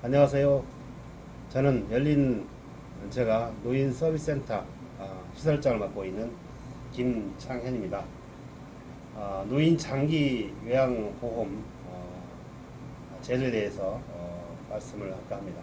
안녕하세요. 저는 제가 노인 서비스센터 시설장을 맡고 있는 김창현입니다. 노인 장기 요양보험 제도에 대해서 말씀을 할까 합니다.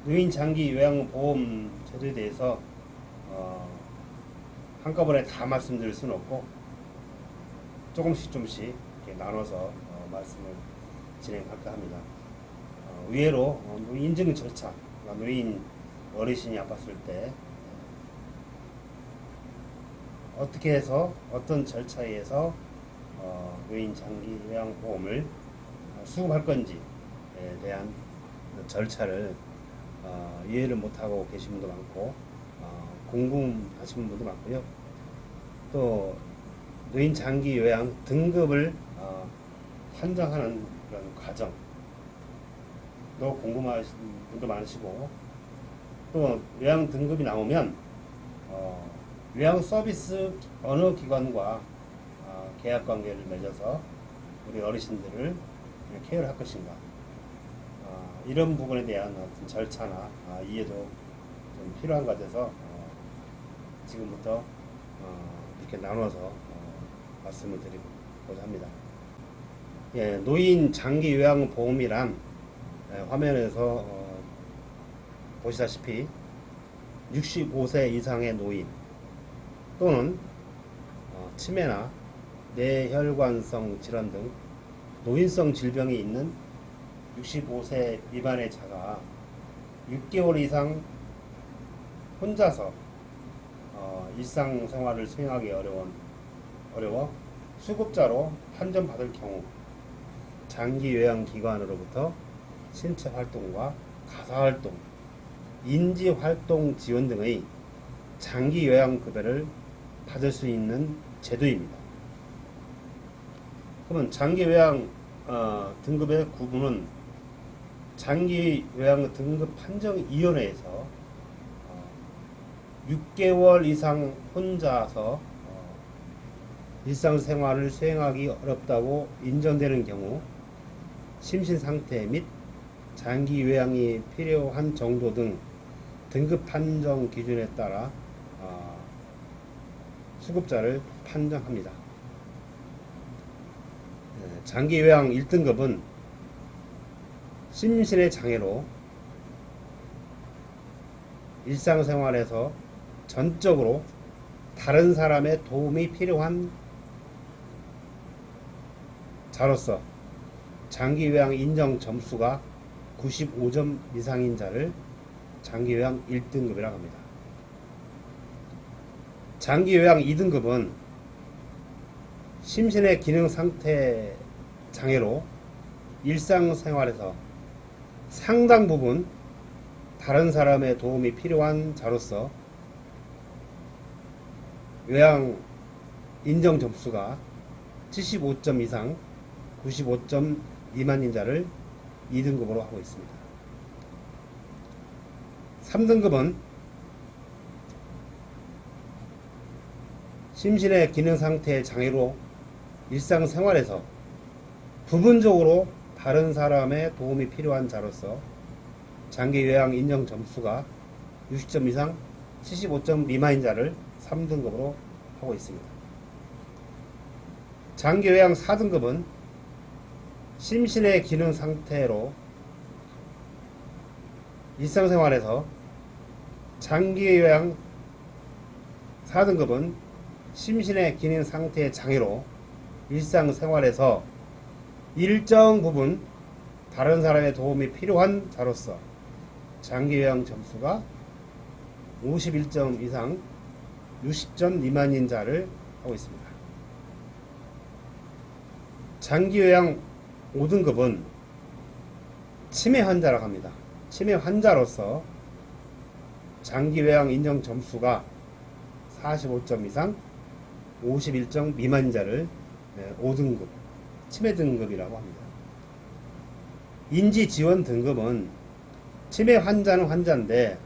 노인 장기 요양보험 제도에 대해서 한꺼번에 다 말씀드릴 수는 없고 조금씩 이렇게 나눠서 말씀을 진행할까 합니다. 의외로 노인 인증 절차, 노인 어르신이 아팠을 때 어떻게 해서 어떤 절차에 의해서 노인 장기 요양보험을 수급할 건지에 대한 절차를 이해를 못하고 계신 분도 많고 궁금하신 분도 많고요. 또 노인 장기 요양 등급을 판정하는 그런 과정 또 궁금하신 분도 많으시고, 또 요양 등급이 나오면 요양 서비스 어느 기관과 계약 관계를 맺어서 우리 어르신들을 케어를 할 것인가, 이런 부분에 대한 어떤 절차나 이해도 좀 필요한 것 같아서 지금부터 이렇게 나눠서 말씀을 드리고자 합니다. 예, 노인 장기 요양 보험이란 화면에서 보시다시피 65세 이상의 노인 또는 치매나 뇌혈관성 질환 등 노인성 질병이 있는 65세 미만의 자가 6개월 이상 혼자서 일상생활을 수행하기 어려워 수급자로 판정받을 경우 장기요양기관으로부터 신체활동과 가사활동, 인지활동 지원 등의 장기요양급여를 받을 수 있는 제도입니다. 그러면 장기요양 등급의 구분은 장기요양 등급 판정위원회에서 6개월 이상 혼자서 일상생활을 수행하기 어렵다고 인정되는 경우 심신상태 및 장기 요양이 필요한 정도 등 등급 판정 기준에 따라 수급자를 판정합니다. 장기 요양 1등급은 심신의 장애로 일상생활에서 전적으로 다른 사람의 도움이 필요한 자로서 장기 요양 인정 점수가 95점 이상인 자를 장기요양 1등급이라고 합니다. 장기요양 2등급은 심신의 기능 상태 장애로 일상생활에서 상당 부분 다른 사람의 도움이 필요한 자로서 요양 인정 점수가 75점 이상 95점 미만인 자를 2등급으로 하고 있습니다. 3등급은 심신의 기능 상태 장애로 일상생활에서 부분적으로 다른 사람의 도움이 필요한 자로서 장기요양 인정 점수가 60점 이상 75점 미만인 자를 3등급으로 하고 있습니다. 장기요양 4등급은 심신의 기능 상태로 일상생활에서 장기요양 4등급은 심신의 기능 상태 장애로 일상생활에서 일정 부분 다른 사람의 도움이 필요한 자로서 장기요양 점수가 51점 이상 60점 미만인 자를 하고 있습니다. 장기요양 5등급은 치매 환자라고 합니다. 치매 환자로서 장기요양 인정 점수가 45점 이상 51점 미만인 자를 5등급 치매 등급이라고 합니다. 인지지원 등급은 치매 환자는 환자인데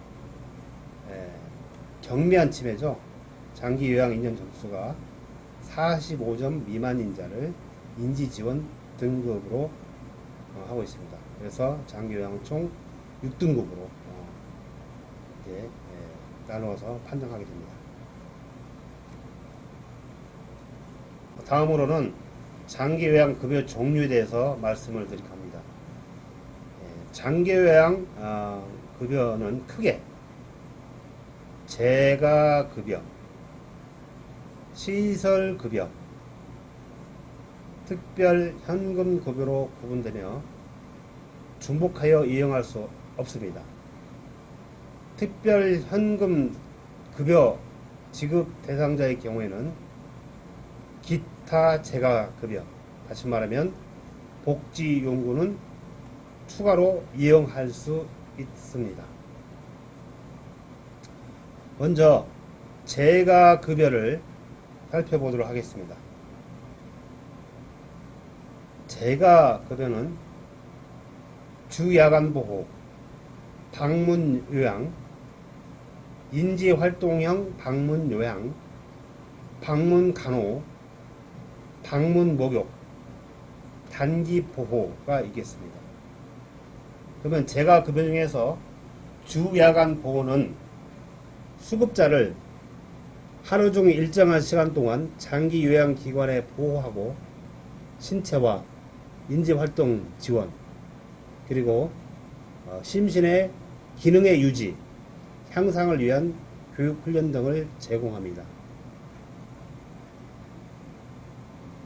경미한 치매죠. 장기요양 인정 점수가 45점 미만인 자를 인지지원 등급으로 하고 있습니다. 그래서 장기요양은 총 6등급으로 이렇게 나누어서 판정하게 됩니다. 다음으로는 장기요양급여 종류에 대해서 말씀을 드릴까 합니다. 장기요양 급여는 크게 재가급여, 시설급여, 특별현금급여로 구분되며 중복하여 이용할 수 없습니다. 특별현금급여 지급 대상자의 경우에는 기타 재가급여, 다시 말하면 복지용구는 추가로 이용할 수 있습니다. 먼저 재가급여를 살펴보도록 하겠습니다. 재가급여는 주야간보호, 방문요양, 인지활동형 방문요양, 방문간호, 방문목욕, 단기보호가 있겠습니다. 그러면 재가급여 중에서 주야간보호는 수급자를 하루 종일 일정한 시간 동안 장기요양기관에 보호하고 신체와 인지활동 지원, 그리고 심신의 기능의 유지, 향상을 위한 교육훈련 등을 제공합니다.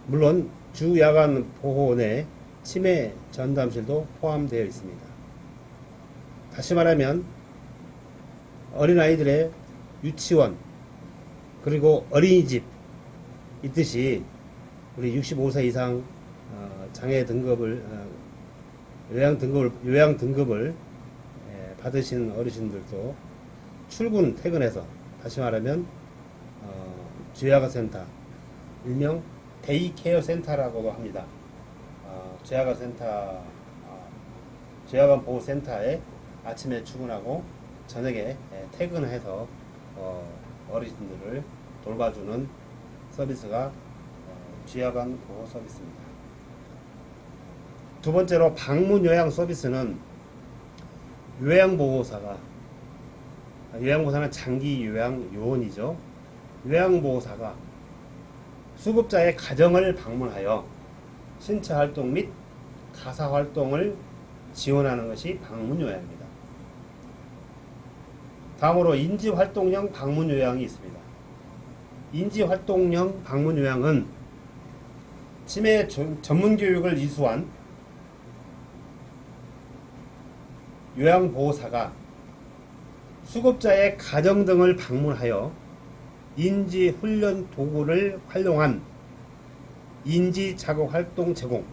물론 주야간 보호 내 치매 전담실도 포함되어 있습니다. 다시 말하면 어린아이들의 유치원 그리고 어린이집 있듯이 우리 65세 이상 장애 등급을 요양 등급을 받으신 어르신들도 출근 퇴근해서, 다시 말하면 주야간센터, 일명 데이케어 센터라고도 합니다. 주야간 보호센터에 아침에 출근하고 저녁에 퇴근해서 어르신들을 돌봐주는 서비스가 주야간 보호 서비스입니다. 두 번째로 방문요양 서비스는 요양보호사는 장기요양 요원이죠. 요양보호사가 수급자의 가정을 방문하여 신체활동 및 가사활동을 지원하는 것이 방문요양입니다. 다음으로 인지활동형 방문요양이 있습니다. 인지활동형 방문요양은 치매 전문교육을 이수한 요양보호사가 수급자의 가정 등을 방문하여 인지훈련 도구를 활용한 인지자극활동 제공,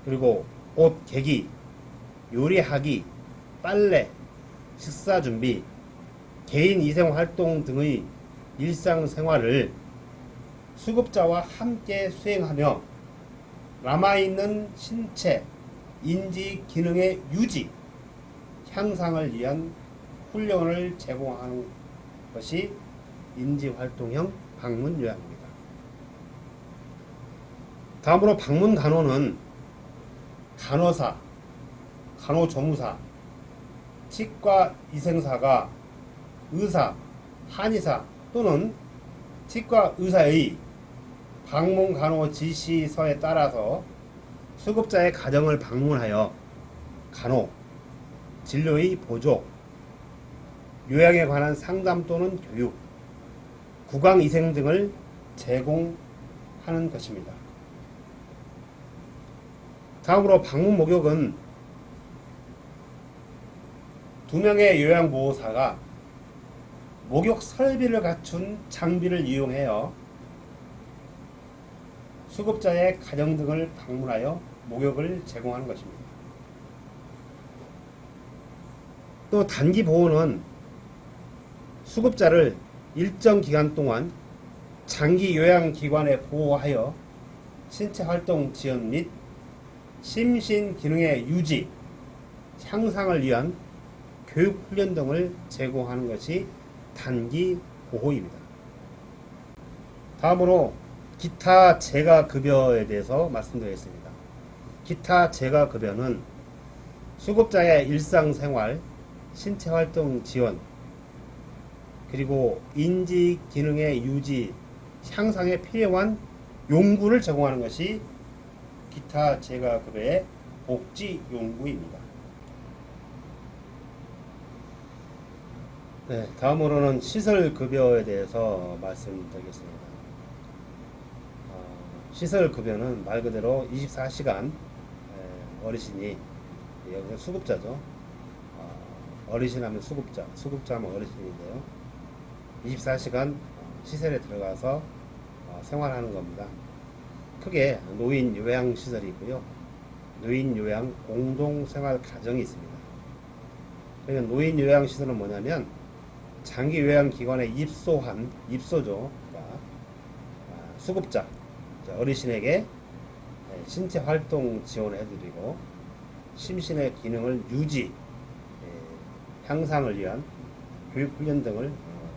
그리고 옷 개기, 요리하기, 빨래, 식사준비, 개인위생활동 등의 일상생활을 수급자와 함께 수행하며 남아있는 신체, 인지 기능의 유지, 향상을 위한 훈련을 제공하는 것이 인지활동형 방문요양입니다. 다음으로 방문간호는 간호사, 간호조무사, 치과위생사가 의사, 한의사 또는 치과의사의 방문간호 지시서에 따라서 수급자의 가정을 방문하여 간호, 진료의 보조, 요양에 관한 상담 또는 교육, 구강위생 등을 제공하는 것입니다. 다음으로 방문목욕은 2명의 요양보호사가 목욕 설비를 갖춘 장비를 이용하여 수급자의 가정 등을 방문하여 목욕을 제공하는 것입니다. 또 단기보호는 수급자를 일정 기간 동안 장기요양기관에 보호하여 신체활동 지원 및 심신기능의 유지, 향상을 위한 교육훈련 등을 제공하는 것이 단기보호입니다. 다음으로 기타 재가급여에 대해서 말씀드리겠습니다. 기타 재가급여는 수급자의 일상생활, 신체활동 지원, 그리고 인지 기능의 유지, 향상에 필요한 용구를 제공하는 것이 기타 재가급여의 복지 용구입니다. 네, 다음으로는 시설급여에 대해서 말씀드리겠습니다. 시설급여는 말 그대로 24시간 어르신이, 여기서 수급자죠. 어르신 하면 수급자, 수급자 하면 어르신인데요. 24시간 시설에 들어가서 생활하는 겁니다. 크게 노인 요양시설이 있고요. 노인 요양 공동생활 가정이 있습니다. 그러니까 노인 요양시설은 뭐냐면 장기 요양기관에 입소한, 입소죠. 그러니까 수급자, 어르신에게 신체 활동 지원을 해드리고 심신의 기능을 유지, 향상을 위한 교육훈련 등을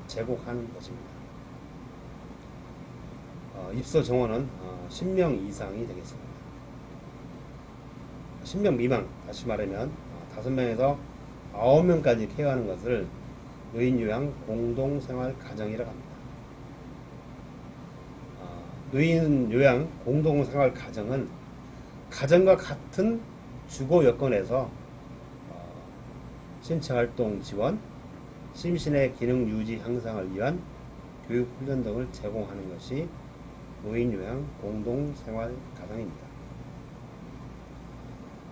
제공하는 것입니다. 입소 정원은 10명 이상이 되겠습니다. 10명 미만, 다시 말하면 5명에서 9명까지 케어하는 것을 노인요양 공동생활 가정이라고 합니다. 노인요양 공동생활 가정은 가정과 같은 주거 여건에서 신체활동 지원, 심신의 기능 유지 향상을 위한 교육훈련 등을 제공하는 것이 노인요양 공동생활 가정입니다.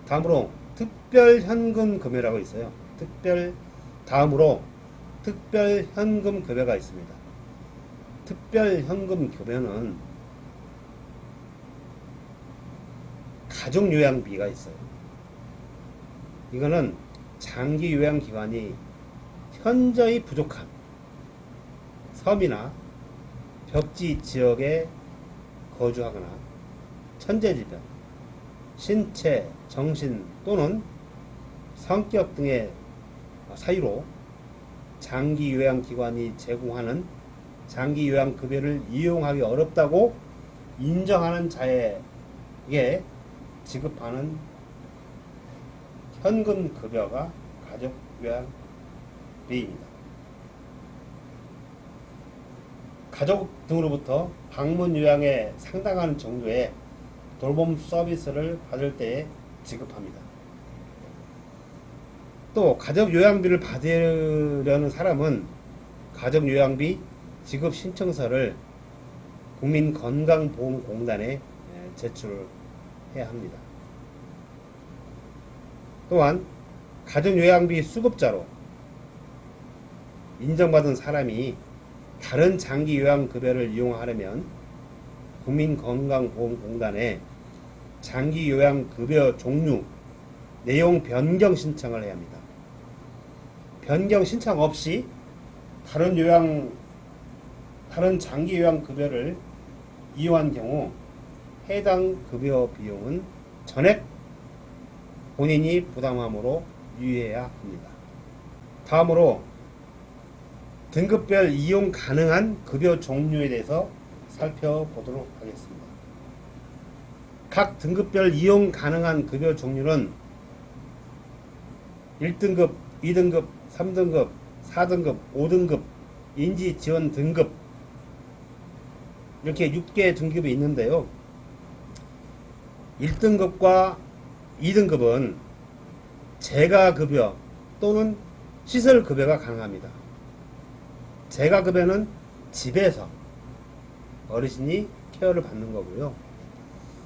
다음으로 특별현금급여라고 있어요. 다음으로 특별현금급여가 있습니다. 특별현금급여는 가족요양비가 있어요. 이거는 장기 요양기관이 현저히 부족한 섬이나 벽지 지역에 거주하거나 천재지변, 신체, 정신 또는 성격 등의 사유로 장기 요양기관이 제공하는 장기 요양급여를 이용하기 어렵다고 인정하는 자에게 지급하는 현금급여가 가족요양비입니다. 가족 등으로부터 방문요양에 상당한 정도의 돌봄 서비스를 받을 때에 지급합니다. 또 가족요양비를 받으려는 사람은 가족요양비 지급 신청서를 국민건강보험공단에 제출해야 합니다. 또한 가족요양비 수급자로 인정받은 사람이 다른 장기요양급여를 이용하려면 국민건강보험공단에 장기요양급여 종류, 내용 변경 신청을 해야 합니다. 변경 신청 없이 다른 장기요양급여를 이용한 경우 해당 급여 비용은 전액 본인이 부담함으로 유의해야 합니다. 다음으로 등급별 이용 가능한 급여 종류에 대해서 살펴보도록 하겠습니다. 각 등급별 이용 가능한 급여 종류는 1등급, 2등급, 3등급, 4등급, 5등급, 인지지원 등급 이렇게 6개의 등급이 있는데요. 1등급과 2등급은 재가급여 또는 시설급여가 가능합니다. 재가급여는 집에서 어르신이 케어를 받는 거고요.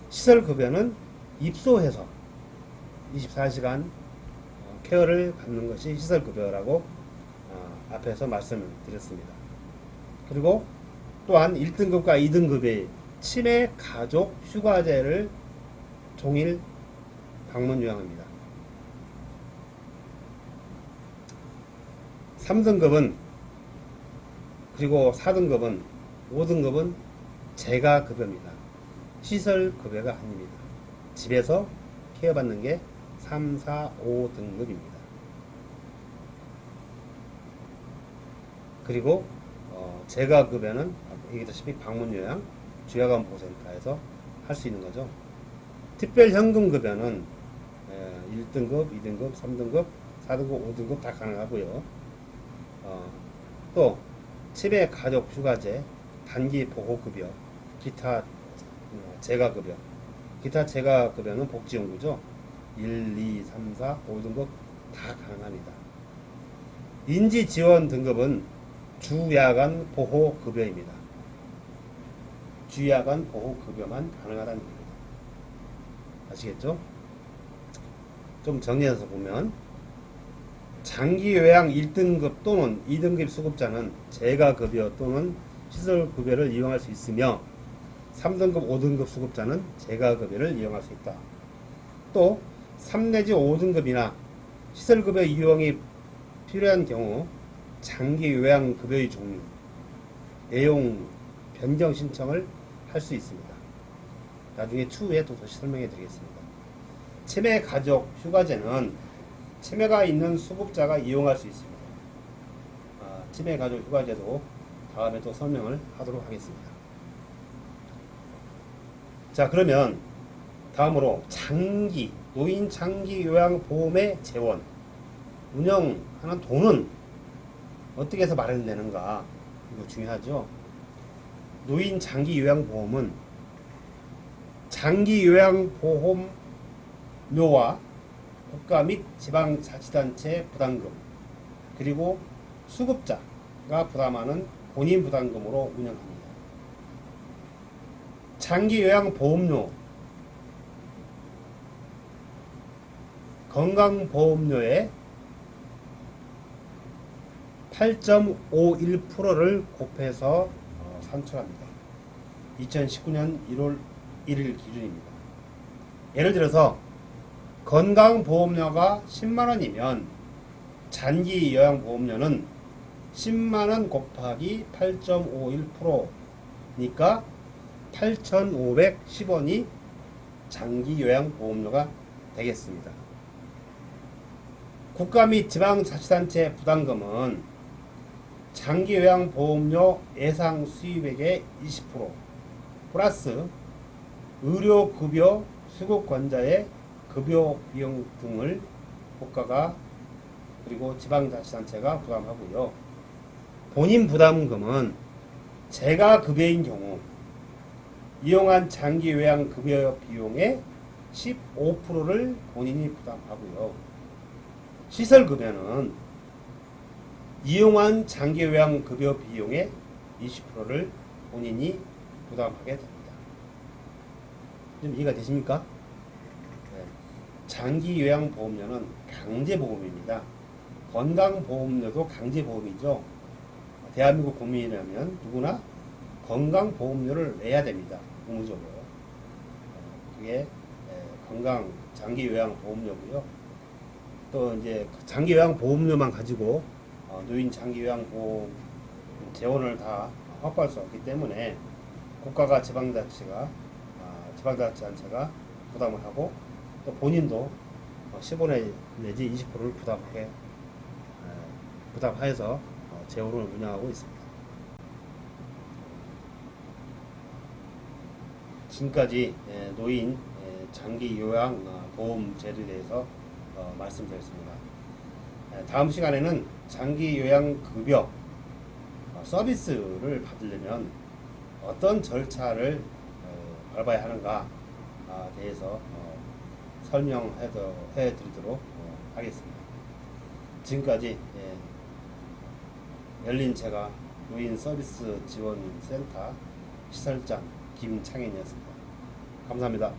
시설급여는 입소해서 24시간 케어를 받는 것이 시설급여라고 앞에서 말씀을 드렸습니다. 그리고 또한 1등급과 2등급의 치매 가족 휴가제를 종일 방문 요양합니다. 3등급은 그리고 4등급은 5등급은 재가급여입니다. 시설급여가 아닙니다. 집에서 케어받는 게 3, 4, 5등급입니다. 그리고 재가급여는 얘기했다시피 방문요양, 주야간보호센터에서 할 수 있는 거죠. 특별현금급여는 1등급, 2등급, 3등급, 4등급, 5등급 다 가능하고요. 또 치매 가족 휴가제, 단기 보호급여, 기타 재가급여. 기타 재가급여는 복지연구죠. 1, 2, 3, 4, 5등급 다 가능합니다. 인지지원 등급은 주야간 보호급여입니다. 주야간 보호급여만 가능하다는 얘기입니다. 아시겠죠? 좀 정리해서 보면 장기요양 1등급 또는 2등급 수급자는 재가급여 또는 시설급여를 이용할 수 있으며 3등급, 5등급 수급자는 재가급여를 이용할 수 있다. 또 3 내지 5등급이나 시설급여 이용이 필요한 경우 장기요양급여의 종류, 내용 변경 신청을 할 수 있습니다. 나중에 추후에 또 다시 설명해 드리겠습니다. 치매 가족 휴가제는 치매가 있는 수급자가 이용할 수 있습니다. 치매 가족 휴가제도 다음에 또 설명을 하도록 하겠습니다. 자, 그러면 다음으로 노인 장기 요양 보험의 재원, 운영하는 돈은 어떻게 해서 마련되는가? 이거 중요하죠. 노인 장기 요양 보험은 장기 요양 보험료와 국가 및 지방자치단체 부담금, 그리고 수급자가 부담하는 본인 부담금으로 운영합니다. 장기 요양 보험료, 건강보험료의 8.51%를 곱해서 산출합니다. 2019년 1월 1일 기준입니다. 예를 들어서 건강보험료가 10만원이면 장기요양보험료는 10만원 곱하기 8.51%니까 8,510원이 장기요양보험료가 되겠습니다. 국가 및 지방자치단체 부담금은 장기요양보험료 예상 수입액의 20% 플러스 의료급여 수급권자의 급여 비용 등을 국가가 그리고 지방자치단체가 부담하고요. 본인 부담금은 재가급여인 경우 이용한 장기요양급여 비용의 15%를 본인이 부담하고요. 시설급여는 이용한 장기요양급여 비용의 20%를 본인이 부담하게 됩니다. 좀 이해가 되십니까? 네. 장기요양보험료는 강제보험입니다. 건강보험료도 강제보험이죠. 대한민국 국민이라면 누구나 건강보험료를 내야 됩니다. 의무적으로. 그게 장기요양보험료고요. 또 이제 장기요양보험료만 가지고 노인 장기요양보험 재원을 다 확보할 수 없기 때문에 국가가 지방자치단체가 부담을 하고 또 본인도 15내 내지 20%를 부담하여서 재원을 운영하고 있습니다. 지금까지 노인 장기요양보험 제도에 대해서 말씀드렸습니다. 다음 시간에는 장기요양급여 서비스를 받으려면 어떤 절차를 밟아야 하는가 대해서 설명해 드리도록 하겠습니다. 지금까지 열린체가 노인 서비스 지원센터 시설장 김창현이었습니다. 감사합니다.